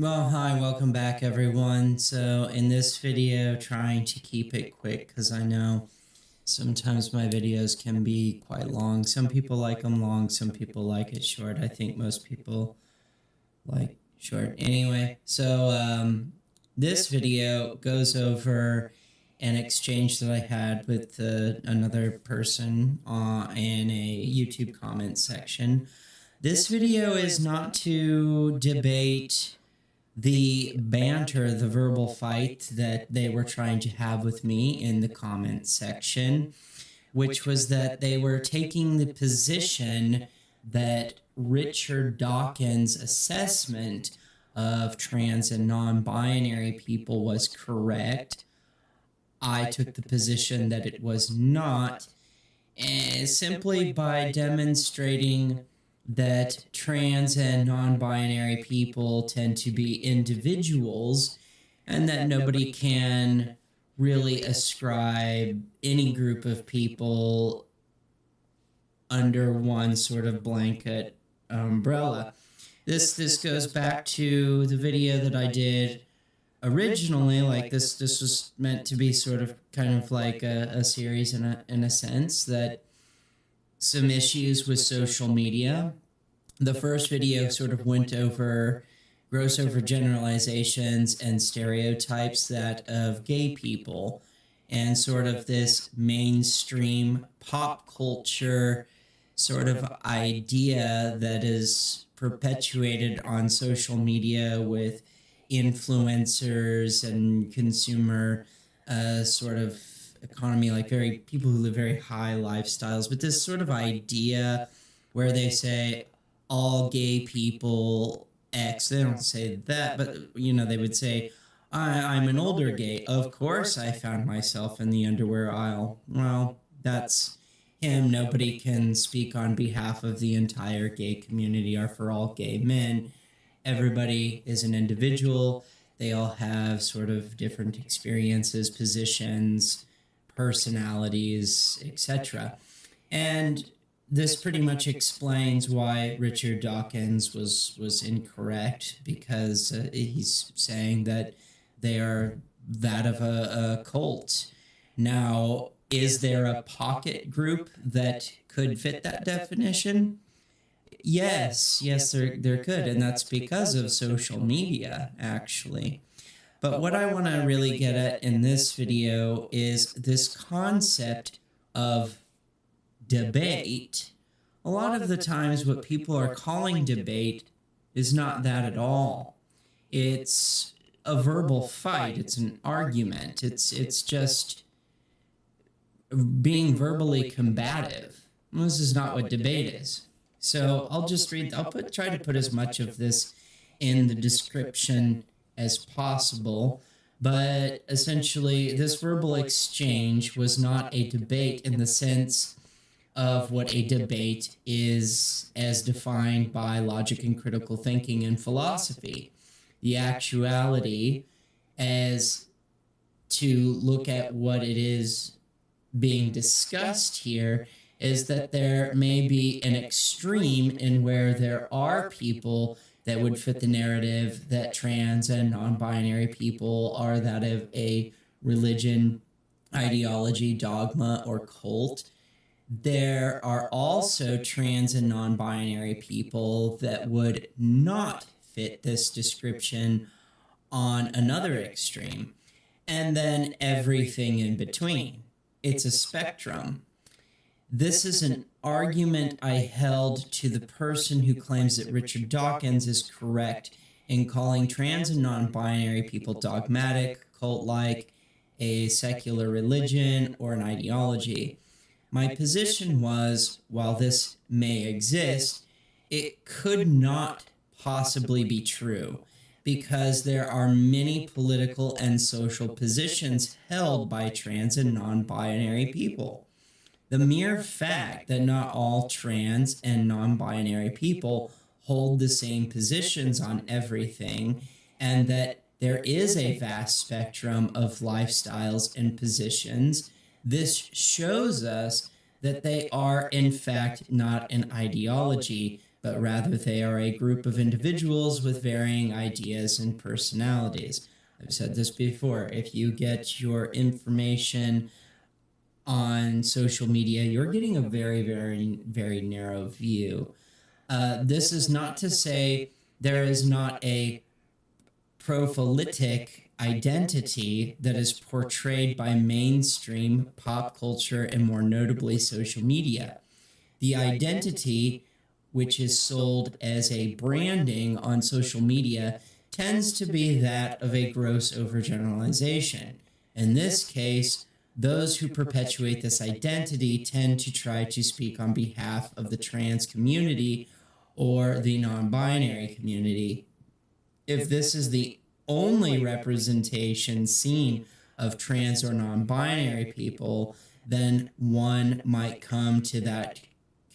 Well, hi, welcome back everyone. So in this video, trying to keep it quick because I know sometimes my videos can be quite long. Some people like them long, some people like it short. I think most people like short. Anyway, so this video goes over an exchange that I had with another person in a YouTube comment section. This video is not to debate the banter, the verbal fight that they were trying to have with me in the comment section, which was that they were taking the position that Richard Dawkins' assessment of trans and non-binary people was correct. I took the position that it was not, and simply by demonstrating that trans and non-binary people tend to be individuals and that nobody can really ascribe any group of people under one sort of blanket umbrella. This goes back to the video that I did originally. Like this was meant to be sort of kind of like a series in a sense, that some issues with social media. The first video sort of went over gross overgeneralizations and stereotypes that of gay people, and sort of this mainstream pop culture sort of idea that is perpetuated on social media with influencers and consumer sort of economy, like people who live very high lifestyles, but this sort of idea where they say all gay people X. They don't say that, but you know, they would say, I'm an older gay. Of course I found myself in the underwear aisle. Well, that's him. Nobody can speak on behalf of the entire gay community or for all gay men. Everybody is an individual. They all have sort of different experiences, positions, personalities, etc. And this pretty much explains why Richard Dawkins was incorrect, because he's saying that they are that of a cult. Now, is there a pocket group that could fit that definition? Yes, there could, and that's because of social media, actually. But what I want to really get at in this video is this concept of debate. A lot of the times what people are calling debate is not that at all. It's a verbal fight. It's an argument. It's just being verbally combative. This is not what debate is. So I'll just read, try to put as much of this in the description as possible, but essentially this verbal exchange was not a debate in the sense of what a debate is as defined by logic and critical thinking and philosophy. The actuality as to look at what it is being discussed here is that there may be an extreme in where there are people that would fit the narrative that trans and non-binary people are that of a religion, ideology, dogma, or cult. There are also trans and non-binary people that would not fit this description on another extreme, and then everything in between. It's a spectrum. This is an argument I held to the person who claims that Richard Dawkins is correct in calling trans and non-binary people dogmatic, cult-like, a secular religion, or an ideology. My position was, while this may exist, it could not possibly be true, because there are many political and social positions held by trans and non-binary people. The mere fact that not all trans and non-binary people hold the same positions on everything, and that there is a vast spectrum of lifestyles and positions, this shows us that they are in fact not an ideology, but rather they are a group of individuals with varying ideas and personalities. I've said this before, if you get your information on social media, you're getting a very, very, very narrow view. This is not to say there is not a prophylatic identity that is portrayed by mainstream pop culture and more notably social media. The identity, which is sold as a branding on social media, tends to be that of a gross overgeneralization. In this case, those who perpetuate this identity tend to try to speak on behalf of the trans community or the non-binary community. If this is the only representation seen of trans or non-binary people, then one might come to that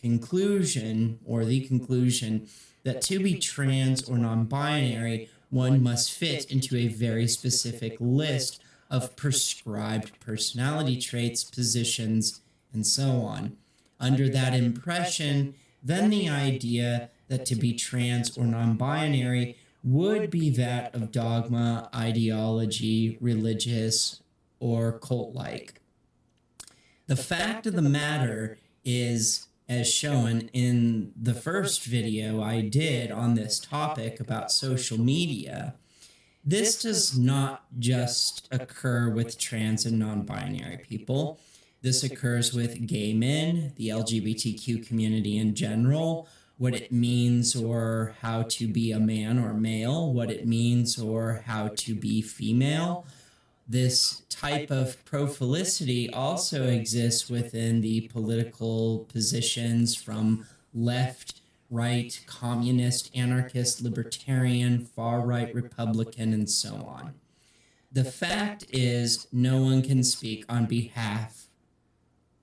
conclusion, or the conclusion, that to be trans or non-binary, one must fit into a very specific list of prescribed personality traits, positions, and so on. Under that impression, then the idea that to be trans or non-binary would be that of dogma, ideology, religious, or cult-like. The fact of the matter is, as shown in the first video I did on this topic about social media, this does not just occur with trans and non-binary people. This occurs with gay men, the LGBTQ community in general, what it means or how to be a man or male, what it means or how to be female. This type of prophylicity also exists within the political positions from left, right, communist, anarchist, libertarian, far-right, Republican, and so on. The fact is, no one can speak on behalf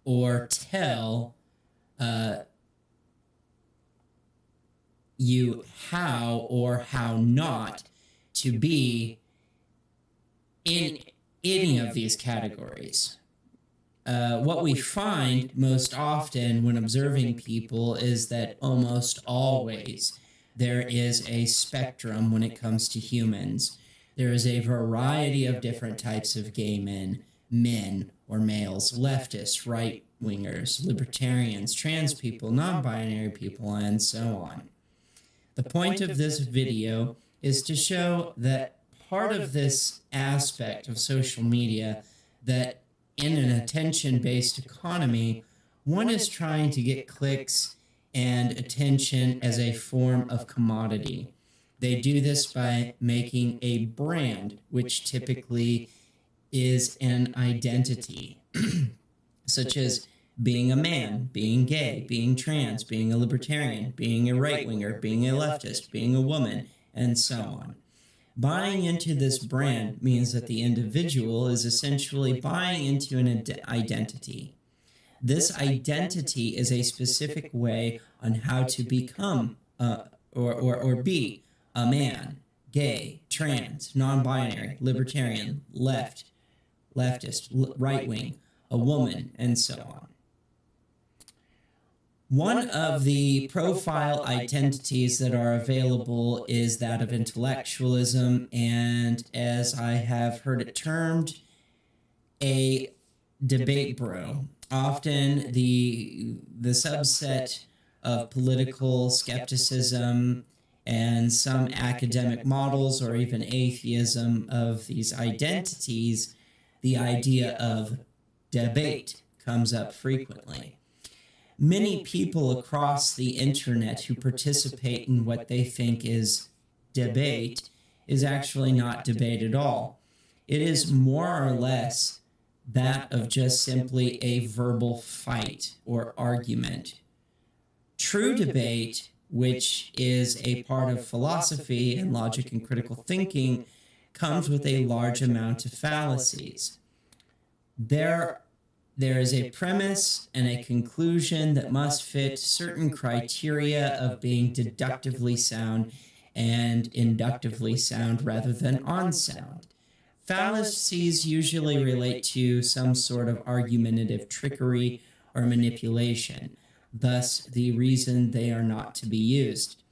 or tell you how or how not to be in any of these categories. What we find most often when observing people is that almost always there is a spectrum when it comes to humans. There is a variety of different types of gay men, men or males, leftists, right-wingers, libertarians, trans people, non-binary people, and so on. The point of this video is to show that part of this aspect of social media, that in an attention-based economy, one is trying to get clicks and attention as a form of commodity. They do this by making a brand, which typically is an identity, such as being a man, being gay, being trans, being a libertarian, being a right-winger, being a leftist, being a woman, and so on. Buying into this brand means that the individual is essentially buying into an identity. This identity is a specific way on how to become or be a man, gay, trans, non-binary, libertarian, leftist, right-wing, a woman, and so on. One of the profile identities that are available is that of intellectualism, and as I have heard it termed, a debate bro. Often the subset of political skepticism and some academic models or even atheism of these identities, the idea of debate comes up frequently. Many people across the internet who participate in what they think is debate is actually not debate at all. It is more or less that of just simply a verbal fight or argument. True debate which is a part of philosophy and logic and critical thinking, comes with a large amount of fallacies. There is a premise and a conclusion that must fit certain criteria of being deductively sound and inductively sound rather than unsound. Fallacies usually relate to some sort of argumentative trickery or manipulation, thus the reason they are not to be used.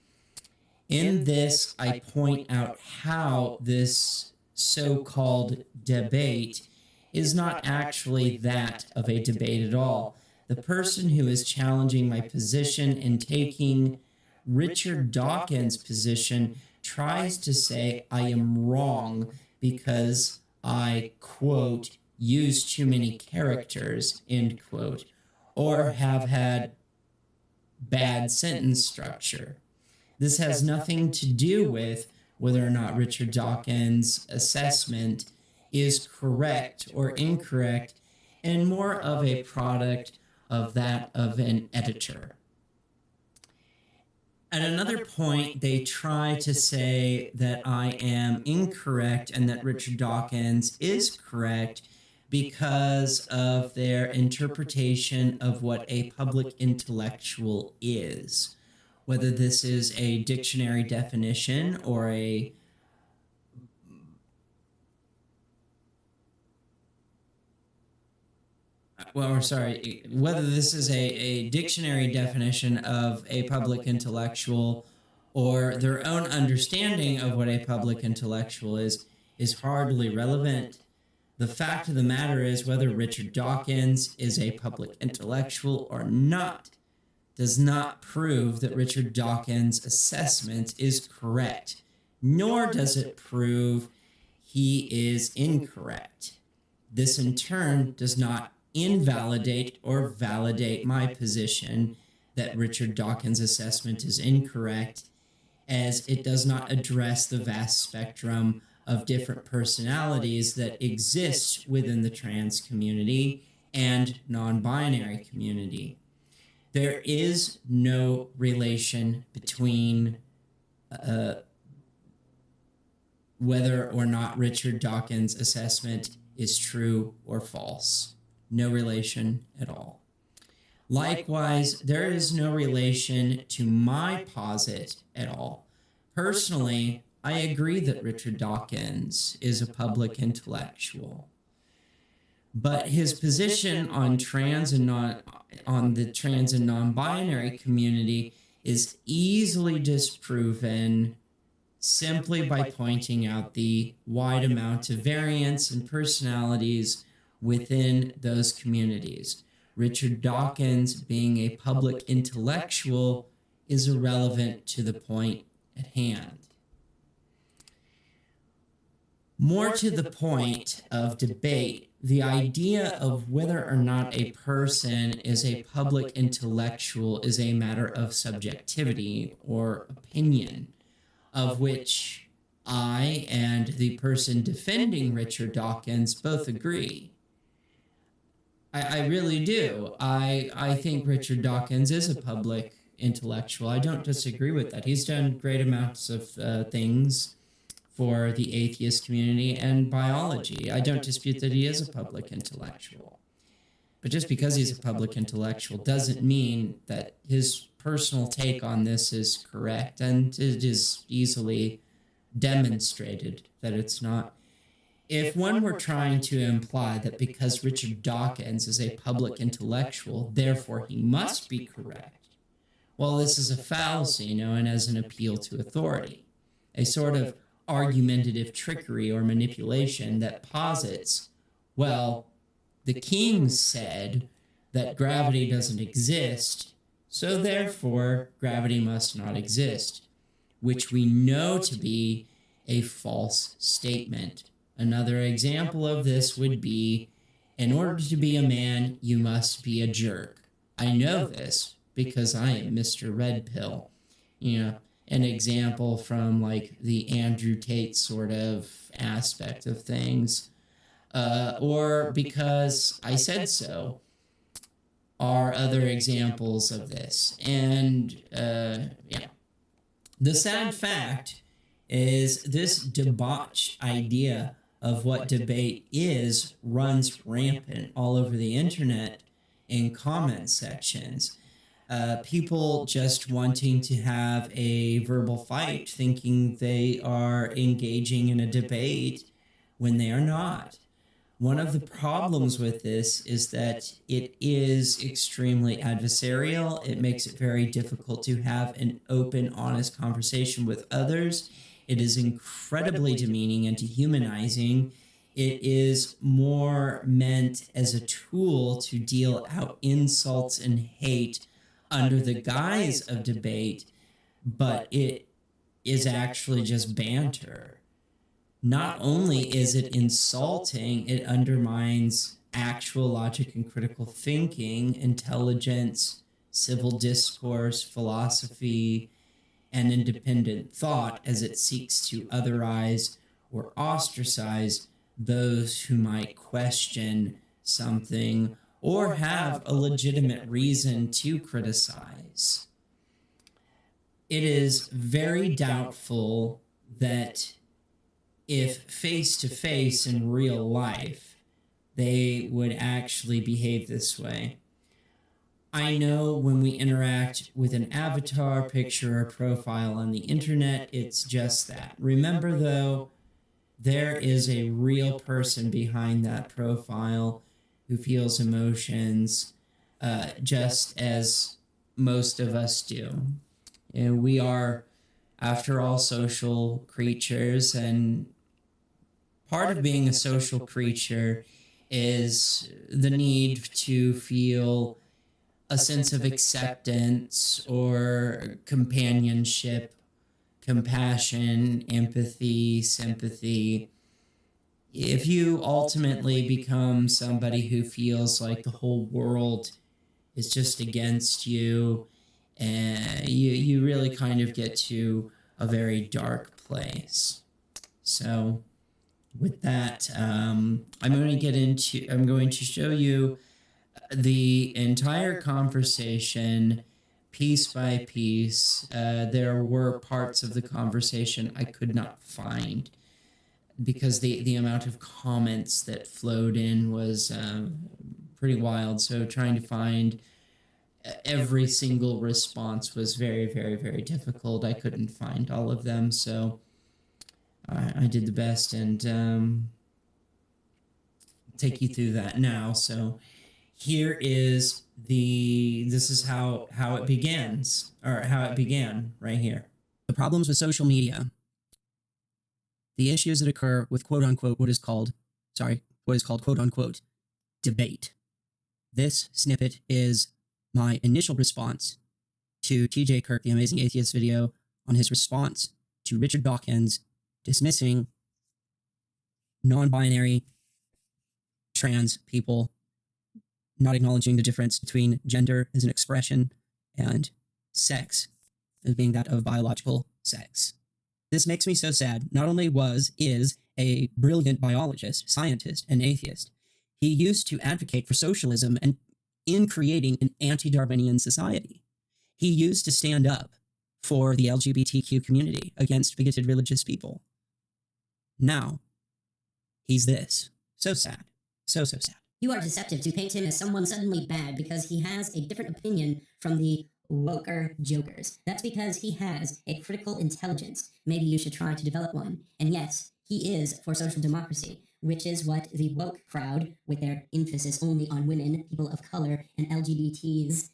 In this, I point out how this so-called debate is not actually that of a debate at all. The person who is challenging my position and taking Richard Dawkins' position tries to say I am wrong because I, quote, use too many characters, end quote, or have had bad sentence structure. This has nothing to do with whether or not Richard Dawkins' assessment is correct or incorrect, and more of a product of that of an editor. At another point, they try to say that I am incorrect and that Richard Dawkins is correct because of their interpretation of what a public intellectual is. Whether this is a dictionary definition or a whether this is a dictionary definition of a public intellectual or their own understanding of what a public intellectual is hardly relevant. The fact of the matter is whether Richard Dawkins is a public intellectual or not does not prove that Richard Dawkins' assessment is correct, nor does it prove he is incorrect. This in turn does not invalidate or validate my position that Richard Dawkins' assessment is incorrect, as it does not address the vast spectrum of different personalities that exist within the trans community and non-binary community. There is no relation between whether or not Richard Dawkins' assessment is true or false. No relation at all. Likewise, there is no relation to my posit at all. Personally, I agree that Richard Dawkins is a public intellectual, but his position on the trans and non-binary community is easily disproven simply by pointing out the wide amount of variance and personalities within those communities. Richard Dawkins, being a public intellectual, is irrelevant to the point at hand. More to the point of debate, the idea of whether or not a person is a public intellectual is a matter of subjectivity or opinion, of which I and the person defending Richard Dawkins both agree. I really do. I think Richard Dawkins is a public intellectual. I don't disagree with that. He's done great amounts of things for the atheist community and biology. I don't dispute that he is a public intellectual. But just because he's a public intellectual doesn't mean that his personal take on this is correct, and it is easily demonstrated that it's not. If one were trying to imply that because Richard Dawkins is a public intellectual, therefore he must be correct, well, this is a fallacy known as an appeal to authority, a sort of argumentative trickery or manipulation that posits, well, the king said that gravity doesn't exist, so therefore gravity must not exist, which we know to be a false statement. Another example of this would be, in order to be a man, you must be a jerk. I know this because I am Mr. Red Pill. You know, an example from like the Andrew Tate sort of aspect of things. Or because I said so, are other examples of this. And, yeah. The sad fact is this debauched idea of what debate is runs rampant all over the internet in comment sections. People just wanting to have a verbal fight, thinking they are engaging in a debate when they are not. One of the problems with this is that it is extremely adversarial. It makes it very difficult to have an open, honest conversation with others. It is incredibly demeaning and dehumanizing. It is more meant as a tool to deal out insults and hate under the guise of debate, but it is actually just banter. Not only is it insulting, it undermines actual logic and critical thinking, intelligence, civil discourse, philosophy, and independent thought as it seeks to otherize or ostracize those who might question something or have a legitimate reason to criticize. It is very doubtful that if face-to-face in real life, they would actually behave this way. I know when we interact with an avatar, picture, or profile on the internet, it's just that. Remember though, there is a real person behind that profile who feels emotions just as most of us do. And we are, after all, social creatures, and part of being a social creature is the need to feel a sense of acceptance or companionship, compassion, empathy, sympathy. If you ultimately become somebody who feels like the whole world is just against you, you really kind of get to a very dark place. So with that, I'm going to show you the entire conversation piece by piece. There were parts of the conversation I could not find because the amount of comments that flowed in was pretty wild. So trying to find every single response was very, very, very difficult. I couldn't find all of them, so I did the best and take you through that now. So here is this is how it begins, or how it began right here. The problems with social media. The issues that occur with quote unquote what is called quote unquote debate. This snippet is my initial response to TJ Kirk, the Amazing Atheist video, on his response to Richard Dawkins dismissing non-binary trans people, not acknowledging the difference between gender as an expression and sex as being that of biological sex. This makes me so sad. Not only is a brilliant biologist, scientist, and atheist, he used to advocate for socialism and in creating an anti-Darwinian society. He used to stand up for the LGBTQ community against bigoted religious people. Now, he's this. So sad. So sad. You are deceptive to paint him as someone suddenly bad because he has a different opinion from the woker jokers. That's because he has a critical intelligence. Maybe you should try to develop one. And yes, he is for social democracy, which is what the woke crowd, with their emphasis only on women, people of color, and LGBTs,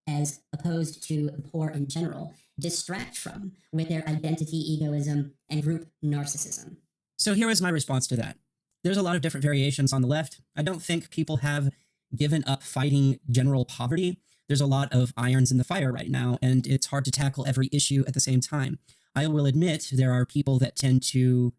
as opposed to the poor in general, distract from with their identity egoism and group narcissism. So here is my response to that. There's a lot of different variations on the left. I don't think people have given up fighting general poverty. There's a lot of irons in the fire right now, and it's hard to tackle every issue at the same time. I will admit there are people that tend to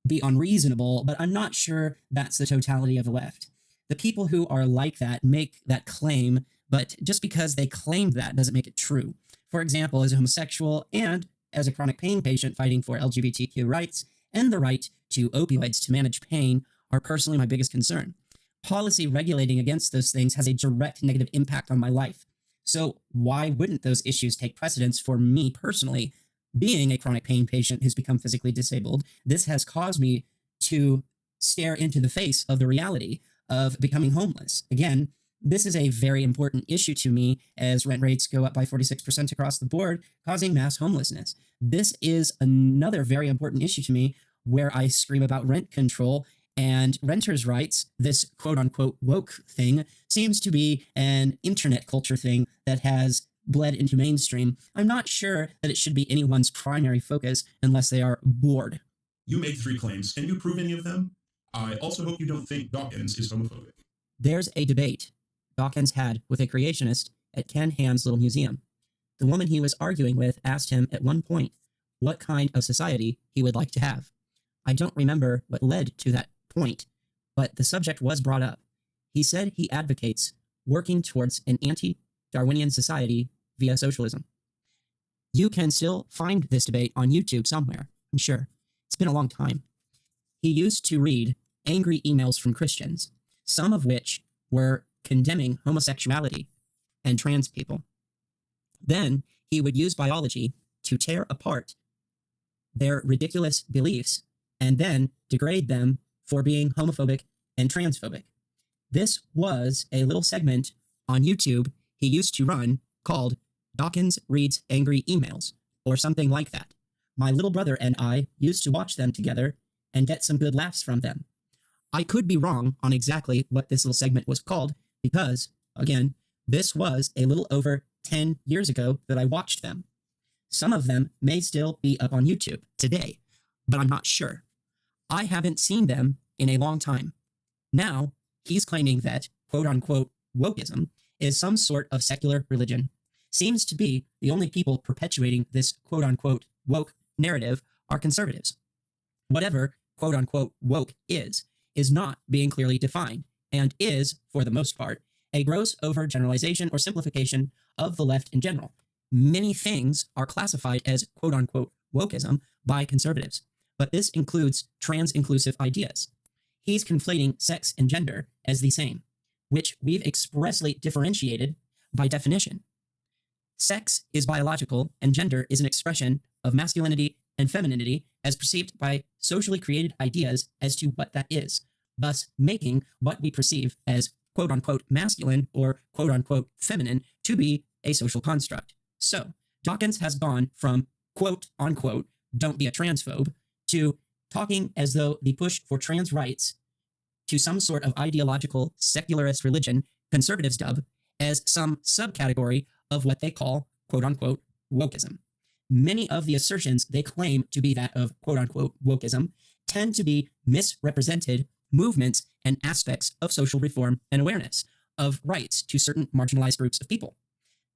be unreasonable, but I'm not sure that's the totality of the left. The people who are like that make that claim, but just because they claim that doesn't make it true. For example, as a homosexual and as a chronic pain patient fighting for LGBTQ rights and the right to opioids to manage pain are personally my biggest concern. Policy regulating against those things has a direct negative impact on my life. So why wouldn't those issues take precedence for me personally Being a chronic pain patient who's become physically disabled, this has caused me to stare into the face of the reality of becoming homeless. Again, this is a very important issue to me as rent rates go up by 46% across the board, causing mass homelessness. This is another very important issue to me where I scream about rent control and renters' rights. This quote unquote woke thing seems to be an internet culture thing that has bled into mainstream. I'm not sure that it should be anyone's primary focus unless they are bored. You made 3 claims. Can you prove any of them? I also hope you don't think Dawkins is homophobic. There's a debate Dawkins had with a creationist at Ken Ham's little museum. The woman he was arguing with asked him at one point what kind of society he would like to have. I don't remember what led to that point, but the subject was brought up. He said he advocates working towards an anti-Darwinian society via socialism. You can still find this debate on YouTube somewhere, I'm sure. It's been a long time. He used to read angry emails from Christians, some of which were condemning homosexuality and trans people. Then he would use biology to tear apart their ridiculous beliefs and then degrade them for being homophobic and transphobic. This was a little segment on YouTube he used to run called Dawkins Reads Angry Emails, or something like that. My little brother and I used to watch them together and get some good laughs from them. I could be wrong on exactly what this little segment was called because, again, this was a little over 10 years ago that I watched them. Some of them may still be up on YouTube today, but I'm not sure. I haven't seen them in a long time. Now, he's claiming that, quote-unquote, wokeism is some sort of secular religion. Seems to be the only people perpetuating this quote-unquote woke narrative are conservatives. Whatever quote-unquote woke is not being clearly defined and is, for the most part, a gross overgeneralization or simplification of the left in general. Many things are classified as quote-unquote wokeism by conservatives, but this includes trans-inclusive ideas. He's conflating sex and gender as the same, which we've expressly differentiated by definition. Sex is biological and gender is an expression of masculinity and femininity as perceived by socially created ideas as to what that is, thus making what we perceive as quote-unquote masculine or quote-unquote feminine to be a social construct. So, Dawkins has gone from quote-unquote don't be a transphobe to talking as though the push for trans rights to some sort of ideological secularist religion conservatives dub as some subcategory of what they call quote-unquote wokeism. Many of the assertions they claim to be that of quote-unquote wokeism tend to be misrepresented movements and aspects of social reform and awareness of rights to certain marginalized groups of people.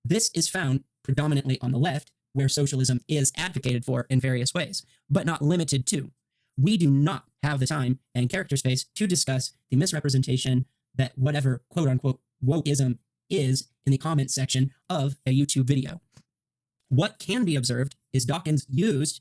This is found predominantly on the left, where socialism is advocated for in various ways, but not limited to. We do not have the time and character space to discuss the misrepresentation that whatever quote-unquote wokeism is in the comment section of a YouTube video. What can be observed is Dawkins used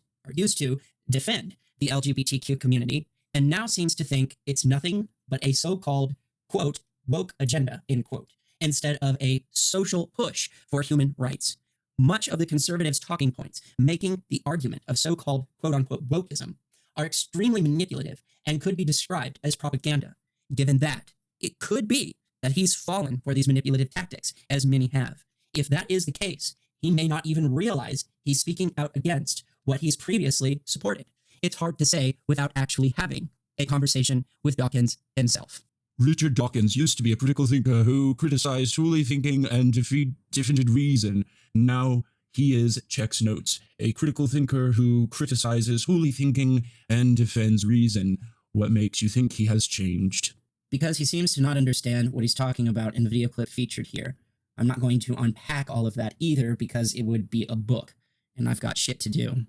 to defend the LGBTQ community and now seems to think it's nothing but a so-called, quote, woke agenda, end quote, instead of a social push for human rights. Much of the conservatives' talking points making the argument of so-called, quote-unquote, wokeism are extremely manipulative and could be described as propaganda, given that it could be that he's fallen for these manipulative tactics, as many have. If that is the case, he may not even realize he's speaking out against what he's previously supported. It's hard to say without actually having a conversation with Dawkins himself. Richard Dawkins used to be a critical thinker who criticized fully thinking and defended reason. Now he is, checks notes, a critical thinker who criticizes fully thinking and defends reason. What makes you think he has changed? Because he seems to not understand what he's talking about in the video clip featured here. I'm not going to unpack all of that either because it would be a book, and I've got shit to do.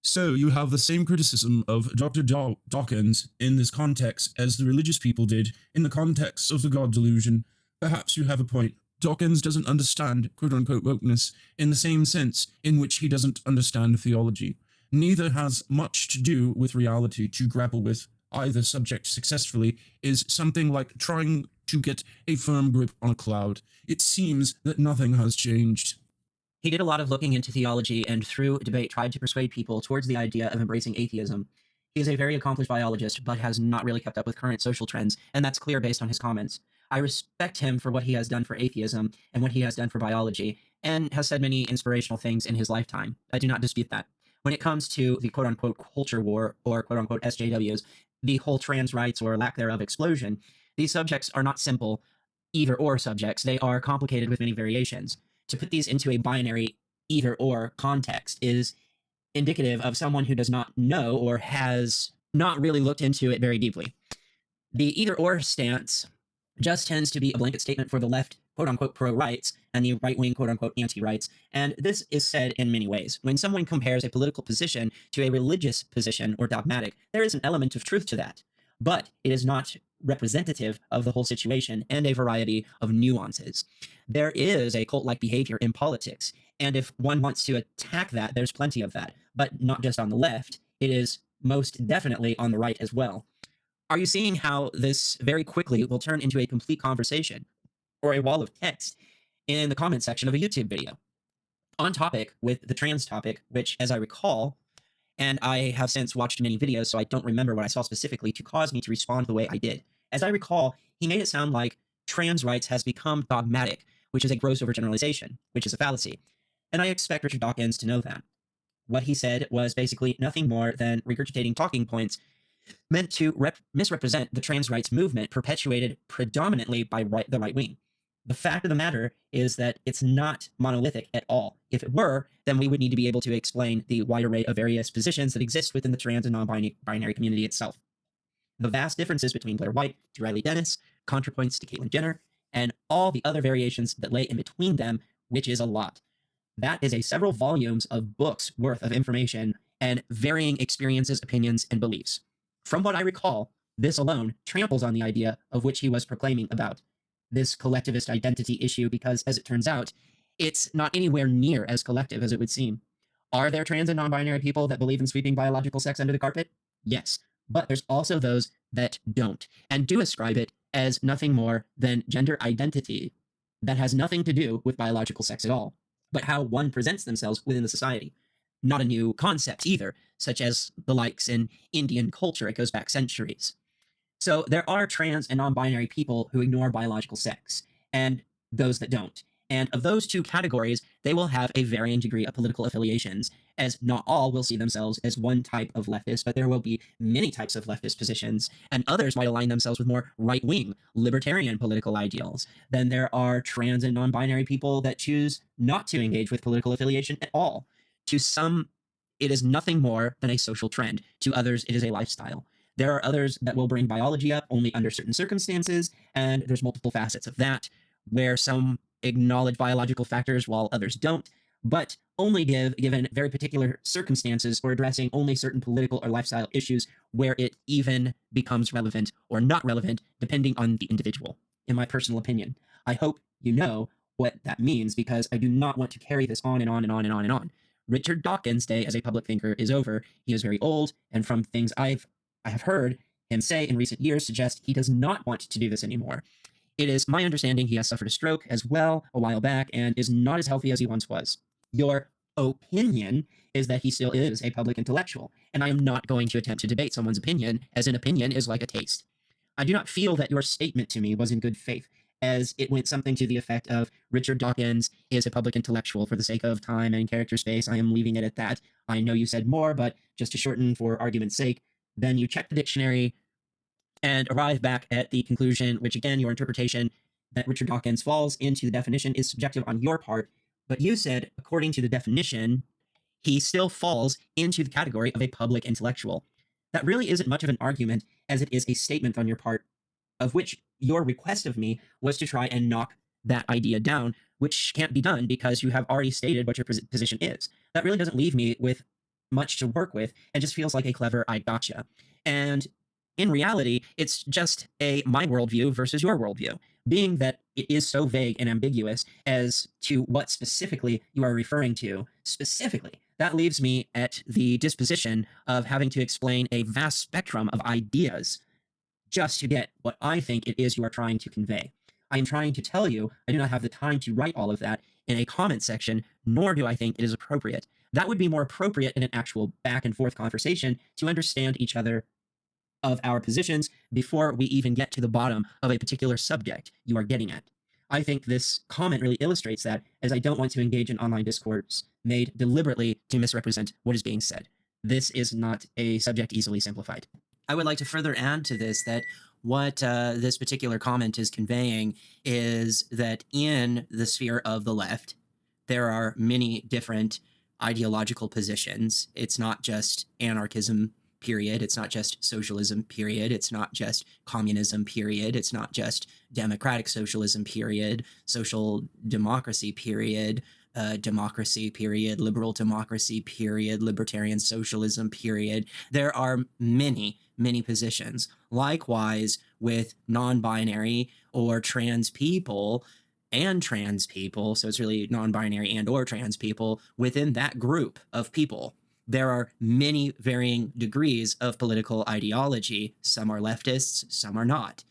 So you have the same criticism of Dr. Dawkins in this context as the religious people did in the context of the God delusion. Perhaps you have a point. Dawkins doesn't understand quote-unquote wokeness in the same sense in which he doesn't understand theology. Neither has much to do with reality. To grapple with either subject successfully is something like trying to get a firm grip on a cloud. It seems that nothing has changed. He did a lot of looking into theology and through debate tried to persuade people towards the idea of embracing atheism. He is a very accomplished biologist, but has not really kept up with current social trends, and that's clear based on his comments. I respect him for what he has done for atheism and what he has done for biology, and has said many inspirational things in his lifetime. I do not dispute that. When it comes to the quote-unquote culture war, or quote-unquote SJWs, the whole trans rights or lack thereof explosion, these subjects are not simple either-or subjects. They are complicated with many variations. To put these into a binary either-or context is indicative of someone who does not know or has not really looked into it very deeply. The either-or stance just tends to be a blanket statement for the left, quote-unquote, pro-rights, and the right-wing, quote-unquote, anti-rights. And this is said in many ways. When someone compares a political position to a religious position or dogmatic, there is an element of truth to that. But it is not representative of the whole situation and a variety of nuances. There is a cult-like behavior in politics, and if one wants to attack that, there's plenty of that, but not just on the left. It is most definitely on the right as well. Are you seeing how this very quickly will turn into a complete conversation or a wall of text in the comment section of a YouTube video? On topic with the trans topic, which, as I recall, and I have since watched many videos, so I don't remember what I saw specifically to cause me to respond the way I did. As I recall, he made it sound like trans rights has become dogmatic, which is a gross overgeneralization, which is a fallacy. And I expect Richard Dawkins to know that. What he said was basically nothing more than regurgitating talking points meant to misrepresent the trans rights movement perpetuated predominantly by the right wing. The fact of the matter is that it's not monolithic at all. If it were, then we would need to be able to explain the wide array of various positions that exist within the trans and non-binary community itself. The vast differences between Blair White to Riley Dennis, contrapoints to Caitlyn Jenner, and all the other variations that lay in between them, which is a lot. That is a several volumes of books worth of information and varying experiences, opinions, and beliefs. From what I recall, this alone tramples on the idea of which he was proclaiming about, this collectivist identity issue, because, as it turns out, it's not anywhere near as collective as it would seem. Are there trans and non-binary people that believe in sweeping biological sex under the carpet? Yes, but there's also those that don't, and do ascribe it as nothing more than gender identity that has nothing to do with biological sex at all, but how one presents themselves within the society. Not a new concept either, such as the likes in Indian culture. It goes back centuries. So there are trans and non-binary people who ignore biological sex, and those that don't. And of those two categories, they will have a varying degree of political affiliations, as not all will see themselves as one type of leftist, but there will be many types of leftist positions, and others might align themselves with more right-wing, libertarian political ideals. Then there are trans and non-binary people that choose not to engage with political affiliation at all. To some, it is nothing more than a social trend. To others, it is a lifestyle. There are others that will bring biology up only under certain circumstances, and there's multiple facets of that, where some acknowledge biological factors while others don't, but only given very particular circumstances or addressing only certain political or lifestyle issues where it even becomes relevant or not relevant, depending on the individual, in my personal opinion. I hope you know what that means, because I do not want to carry this on and on and on and on and on. Richard Dawkins' day as a public thinker is over. He is very old, and from things I have heard him say in recent years suggest he does not want to do this anymore. It is my understanding he has suffered a stroke as well a while back and is not as healthy as he once was. Your opinion is that he still is a public intellectual, and I am not going to attempt to debate someone's opinion, as an opinion is like a taste. I do not feel that your statement to me was in good faith, as it went something to the effect of Richard Dawkins is a public intellectual. For the sake of time and character space, I am leaving it at that. I know you said more, but just to shorten for argument's sake, then you check the dictionary and arrive back at the conclusion, which again, your interpretation that Richard Dawkins falls into the definition is subjective on your part, but you said, according to the definition, he still falls into the category of a public intellectual. That really isn't much of an argument, as it is a statement on your part, of which your request of me was to try and knock that idea down, which can't be done because you have already stated what your position is. That really doesn't leave me with much to work with, and just feels like a clever I gotcha. And in reality, it's just my worldview versus your worldview, being that it is so vague and ambiguous as to what specifically you are referring to. Specifically, that leaves me at the disposition of having to explain a vast spectrum of ideas just to get what I think it is you are trying to convey. I am trying to tell you I do not have the time to write all of that in a comment section, nor do I think it is appropriate. That would be more appropriate in an actual back and forth conversation to understand each other of our positions before we even get to the bottom of a particular subject you are getting at. I think this comment really illustrates that, as I don't want to engage in online discourse made deliberately to misrepresent what is being said. This is not a subject easily simplified. I would like to further add to this that what this particular comment is conveying is that in the sphere of the left, there are many different ideological positions. It's not just anarchism, period. It's not just socialism, period. It's not just communism, period. It's not just democratic socialism, period. Social democracy, period. Democracy, period. Liberal democracy, period. Libertarian socialism, period. There are many, many positions. Likewise, with non-binary or trans people, so it's really non-binary and or trans people within that group of people. There are many varying degrees of political ideology. Some are leftists, some are not.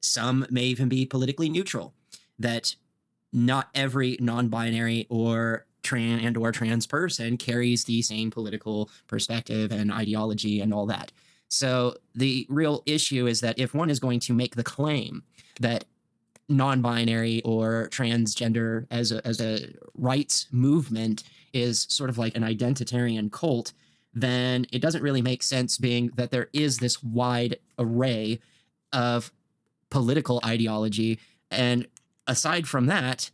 Some may even be politically neutral, that not every non-binary or trans person carries the same political perspective and ideology and all that. So the real issue is that if one is going to make the claim that non-binary or transgender as a rights movement is sort of like an identitarian cult, then it doesn't really make sense, being that there is this wide array of political ideology. And aside from that,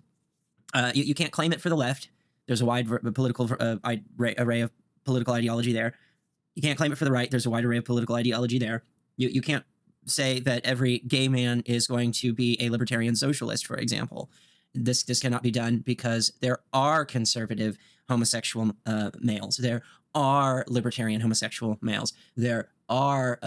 you can't claim it for the left. There's a wide political array of political ideology there. You can't claim it for the right. There's a wide array of political ideology there. You can't say that every gay man is going to be a libertarian socialist, for example. This cannot be done because there are conservative homosexual males. There are libertarian homosexual males. There are,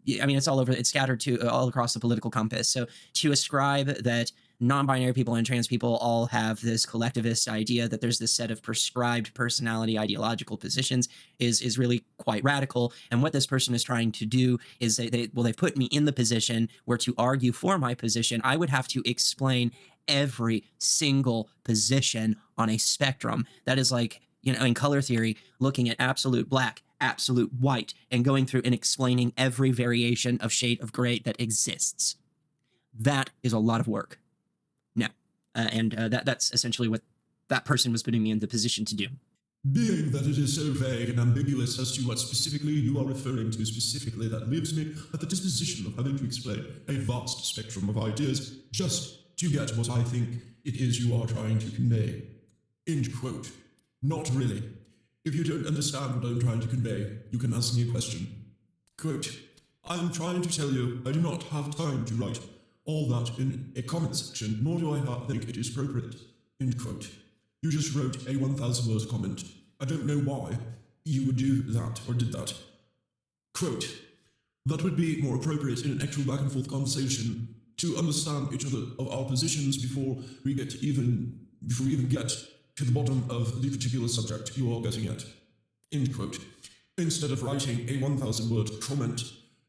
it's all over. It's scattered all across the political compass. So to ascribe that non-binary people and trans people all have this collectivist idea that there's this set of prescribed personality ideological positions is really quite radical. And what this person is trying to do is they've put me in the position where, to argue for my position, I would have to explain every single position on a spectrum. That is like, in color theory, looking at absolute black, absolute white, and going through and explaining every variation of shade of gray that exists. That is a lot of work. That's essentially what that person was putting me in the position to do. Being that it is so vague and ambiguous as to what specifically you are referring to specifically, that leaves me at the disposition of having to explain a vast spectrum of ideas just to get what I think it is you are trying to convey. End quote. Not really. If you don't understand what I'm trying to convey, you can ask me a question. Quote, I'm trying to tell you I do not have time to write all that in a comment section, nor do I think it is appropriate. End quote. You just wrote a 1,000-word comment. I don't know why you would do that or did that. Quote, that would be more appropriate in an actual back and forth conversation to understand each other of our positions before we even get to the bottom of the particular subject you are getting at. End quote. Instead of writing a 1,000-word comment,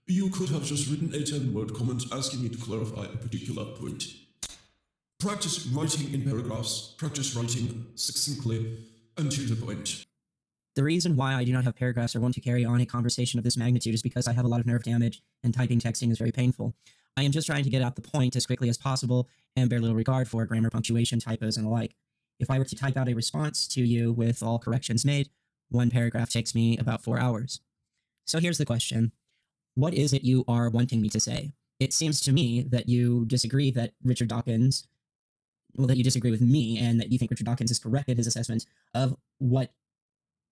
you could have just written a 10-word comment asking me to clarify a particular point. Practice writing in paragraphs, practice writing succinctly and to the point. The reason why I do not have paragraphs or want to carry on a conversation of this magnitude is because I have a lot of nerve damage and texting is very painful. I am just trying to get out the point as quickly as possible and bear little regard for grammar, punctuation, typos, and the like. If I were to type out a response to you with all corrections made, one paragraph takes me about 4 hours. So here's the question. What is it you are wanting me to say? It seems to me that you disagree that Richard Dawkins, that you disagree with me and that you think Richard Dawkins is correct in his assessment of what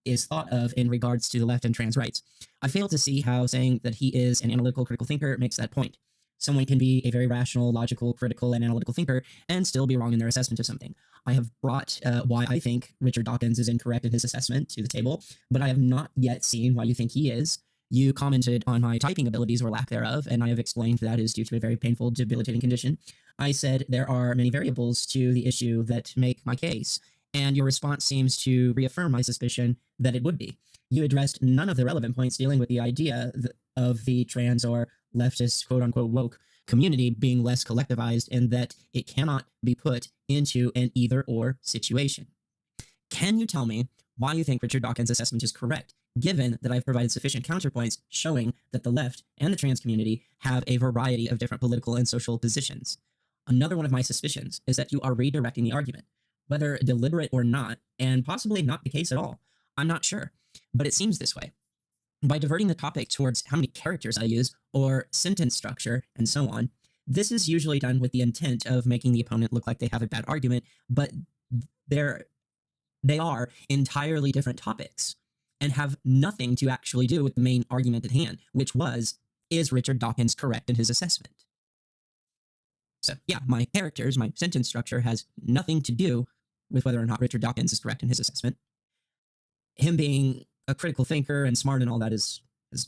is thought of in regards to the left and trans rights. I fail to see how saying that he is an analytical, critical thinker makes that point. Someone can be a very rational, logical, critical, and analytical thinker and still be wrong in their assessment of something. I have brought why I think Richard Dawkins is incorrect in his assessment to the table, but I have not yet seen why you think he is. You commented on my typing abilities or lack thereof, and I have explained that is due to a very painful, debilitating condition. I said there are many variables to the issue that make my case, and your response seems to reaffirm my suspicion that it would be. You addressed none of the relevant points dealing with the idea of the trans or leftist quote-unquote woke community being less collectivized and that it cannot be put into an either-or situation. Can you tell me why you think Richard Dawkins' assessment is correct, given that I've provided sufficient counterpoints showing that the left and the trans community have a variety of different political and social positions? Another one of my suspicions is that you are redirecting the argument, whether deliberate or not, and possibly not the case at all. I'm not sure, but it seems this way. By diverting the topic towards how many characters I use, or sentence structure, and so on, this is usually done with the intent of making the opponent look like they have a bad argument, but they are entirely different topics and have nothing to actually do with the main argument at hand, which was, is Richard Dawkins correct in his assessment? So yeah, my characters, my sentence structure has nothing to do with whether or not Richard Dawkins is correct in his assessment. Him being a critical thinker and smart and all that has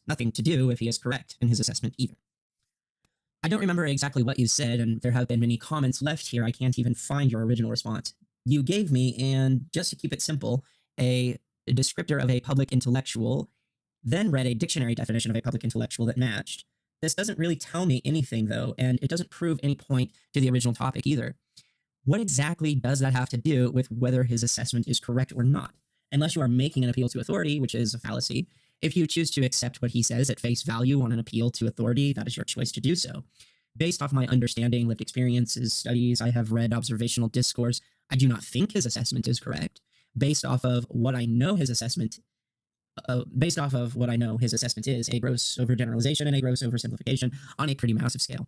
nothing to do if he is correct in his assessment either. I don't remember exactly what you said, and there have been many comments left here. I can't even find your original response. You gave me, and just to keep it simple, a descriptor of a public intellectual, then read a dictionary definition of a public intellectual that matched. This doesn't really tell me anything, though, and it doesn't prove any point to the original topic either. What exactly does that have to do with whether his assessment is correct or not? Unless you are making an appeal to authority, which is a fallacy. If you choose to accept what he says at face value on an appeal to authority, that is your choice to do so. Based off my understanding, lived experiences, studies, I have read observational discourse, I do not think his assessment is correct. Based off of what I know his assessment is a gross overgeneralization and a gross oversimplification on a pretty massive scale.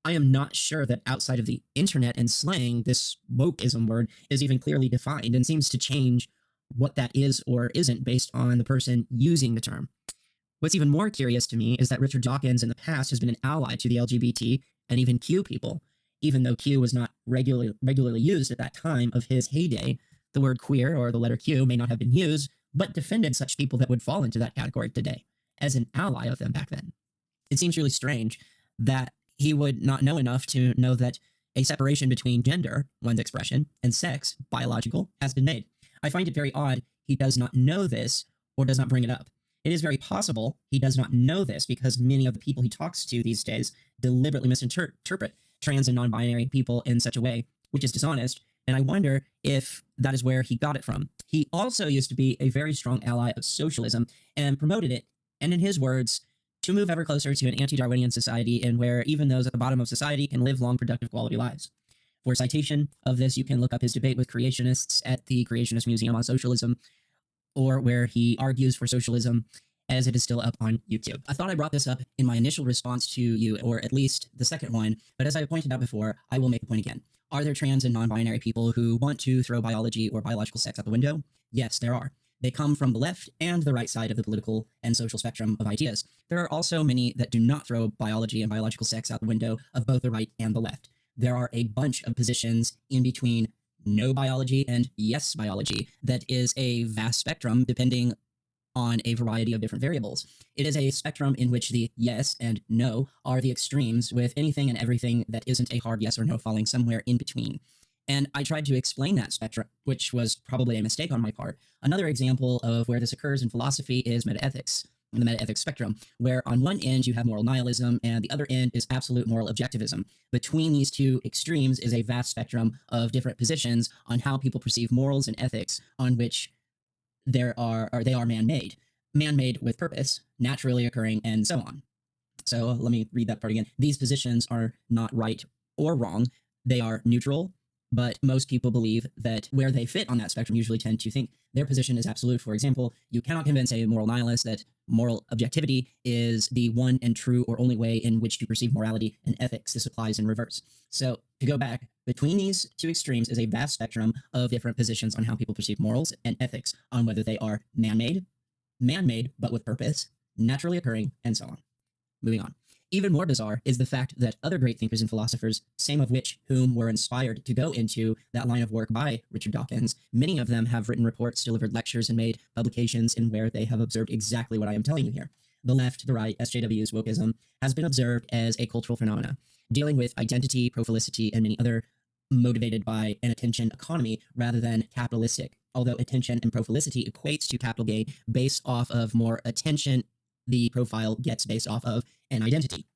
I am not sure that outside of the internet and slang, this wokeism word is even clearly defined and seems to change what that is or isn't based on the person using the term. What's even more curious to me is that Richard Dawkins in the past has been an ally to the LGBT and even Q people. Even though Q was not regularly used at that time of his heyday, the word queer or the letter Q may not have been used, but defended such people that would fall into that category today as an ally of them back then. It seems really strange that he would not know enough to know that a separation between gender, one's expression, and sex, biological, has been made. I find it very odd he does not know this or does not bring it up. It is very possible he does not know this because many of the people he talks to these days deliberately misinterpret trans and non-binary people in such a way, which is dishonest, and I wonder if that is where he got it from. He also used to be a very strong ally of socialism and promoted it, and in his words, to move ever closer to an anti-Darwinian society and where even those at the bottom of society can live long, productive, quality lives. For citation of this, you can look up his debate with creationists at the Creationist Museum on Socialism, or where he argues for socialism, as it is still up on YouTube. I thought I brought this up in my initial response to you, or at least the second one, but as I pointed out before, I will make the point again. Are there trans and non-binary people who want to throw biology or biological sex out the window? Yes, there are. They come from the left and the right side of the political and social spectrum of ideas. There are also many that do not throw biology and biological sex out the window of both the right and the left. There are a bunch of positions in between no biology and yes biology. That is a vast spectrum depending on a variety of different variables. It is a spectrum in which the yes and no are the extremes, with anything and everything that isn't a hard yes or no falling somewhere in between. And I tried to explain that spectrum, which was probably a mistake on my part. Another example of where this occurs in philosophy is metaethics, the metaethics spectrum, where on one end you have moral nihilism and the other end is absolute moral objectivism. Between these two extremes is a vast spectrum of different positions on how people perceive morals and ethics, on which they are man-made with purpose, naturally occurring, and so on. So let me read that part again. These positions are not right or wrong. They are neutral, but most people believe that where they fit on that spectrum usually tend to think their position is absolute. For example, you cannot convince a moral nihilist that moral objectivity is the one and true or only way in which to perceive morality and ethics. This applies in reverse. So to go back, between these two extremes is a vast spectrum of different positions on how people perceive morals and ethics, on whether they are man-made but with purpose, naturally occurring, and so on. Moving on. Even more bizarre is the fact that other great thinkers and philosophers, same of which whom were inspired to go into that line of work by Richard Dawkins, many of them have written reports, delivered lectures, and made publications in where they have observed exactly what I am telling you here. The left, the right, SJW's wokeism has been observed as a cultural phenomena, dealing with identity, prophylicity, and many other motivated by an attention economy rather than capitalistic, although attention and prophylicity equates to capital gain based off of more attention the profile gets based off of an identity.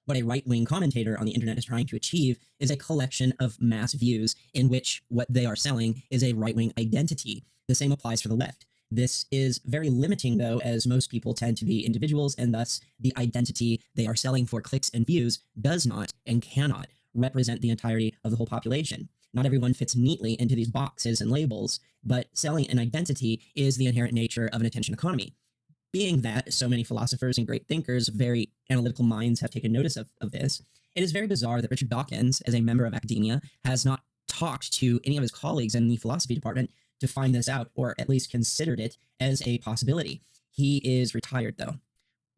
What a right-wing commentator on the internet is trying to achieve is a collection of mass views in which what they are selling is a right-wing identity. The same applies for the left. This is very limiting, though, as most people tend to be individuals, and thus the identity they are selling for clicks and views does not and cannot represent the entirety of the whole population. Not everyone fits neatly into these boxes and labels, but selling an identity is the inherent nature of an attention economy. Being that so many philosophers and great thinkers, very analytical minds have taken notice of this, it is very bizarre that Richard Dawkins, as a member of academia, has not talked to any of his colleagues in the philosophy department to find this out, or at least considered it as a possibility. He is retired, though.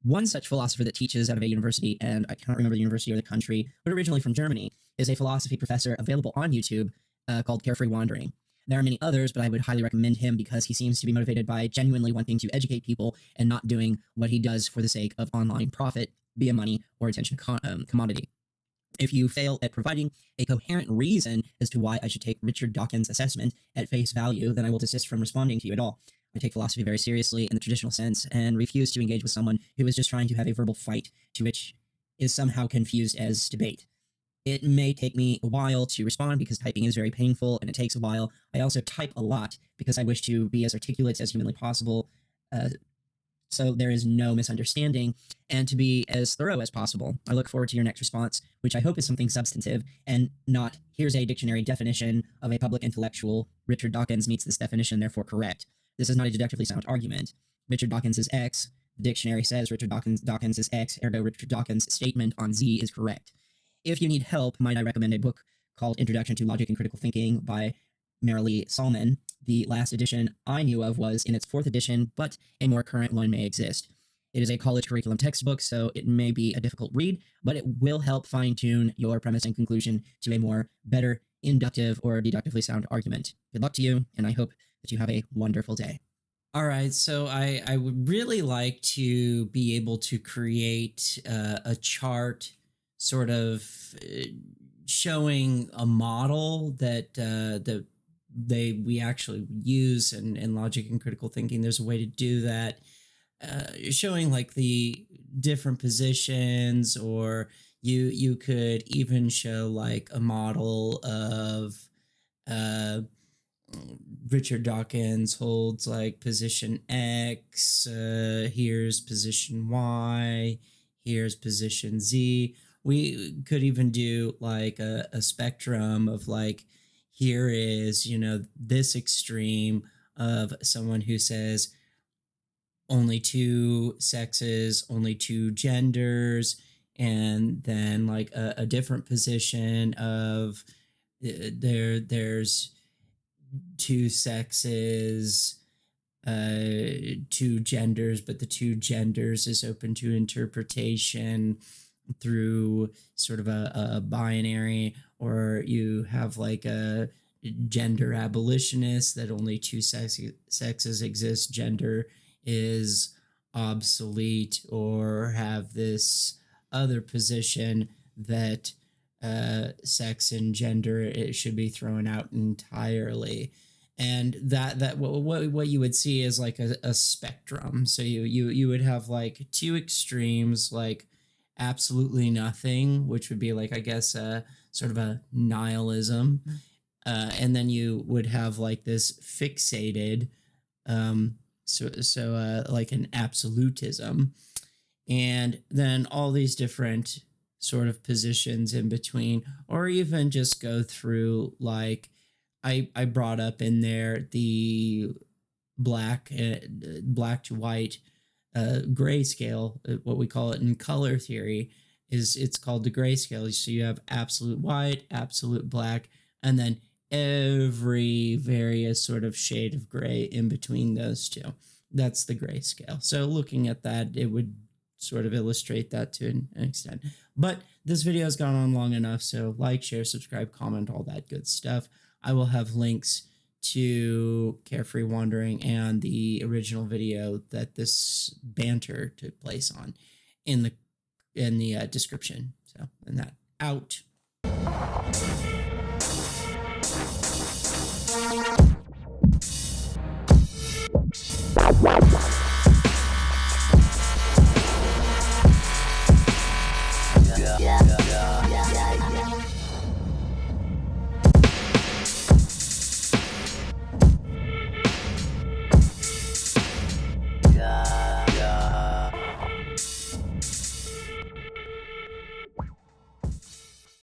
One such philosopher that teaches out of a university, and I cannot remember the university or the country, but originally from Germany, is a philosophy professor available on YouTube called Carefree Wandering. There are many others, but I would highly recommend him because he seems to be motivated by genuinely wanting to educate people and not doing what he does for the sake of online profit, be it money or attention commodity. If you fail at providing a coherent reason as to why I should take Richard Dawkins' assessment at face value, then I will desist from responding to you at all. I take philosophy very seriously in the traditional sense and refuse to engage with someone who is just trying to have a verbal fight to which is somehow confused as debate. It may take me a while to respond because typing is very painful and it takes a while. I also type a lot because I wish to be as articulate as humanly possible, so there is no misunderstanding, and to be as thorough as possible. I look forward to your next response, which I hope is something substantive and not, here's a dictionary definition of a public intellectual. Richard Dawkins meets this definition, therefore correct. This is not a deductively sound argument. Richard Dawkins is X. The dictionary says Richard Dawkins is X, ergo Richard Dawkins' statement on Z is correct. If you need help, might I recommend a book called Introduction to Logic and Critical Thinking by Marilee Salman. The last edition I knew of was in its 4th edition, but a more current one may exist. It is a college curriculum textbook, so it may be a difficult read, but it will help fine-tune your premise and conclusion to a more better inductive or deductively sound argument. Good luck to you, and I hope that you have a wonderful day. All right, so I would really like to be able to create a chart sort of showing a model that we actually use in logic and critical thinking. There's a way to do that, showing like the different positions, or you could even show like a model of Richard Dawkins holds like position X, here's position Y, here's position Z. We could even do like a spectrum of like, here is, this extreme of someone who says only 2 sexes, only 2 genders, and then like a different position of there's 2 sexes, 2 genders, but the 2 genders is open to interpretation through sort of a binary, or you have like a gender abolitionist that only 2 sexes exist, gender is obsolete, or have this other position that sex and gender, it should be thrown out entirely. And that what you would see is like a spectrum. So you would have like 2 extremes, like absolutely nothing, which would be like, I guess, sort of a nihilism. And then you would have like this fixated, like an absolutism. And then all these different sort of positions in between, or even just go through, like I brought up in there the black to white grayscale, what we call it in color theory, it's called the grayscale. So you have absolute white, absolute black, and then every various sort of shade of gray in between those two. That's the grayscale. So looking at that, it would sort of illustrate that to an extent. But this video has gone on long enough, so like, share, subscribe, comment, all that good stuff. I will have links to Carefree Wandering and the original video that this banter took place on in the description. So, and that out.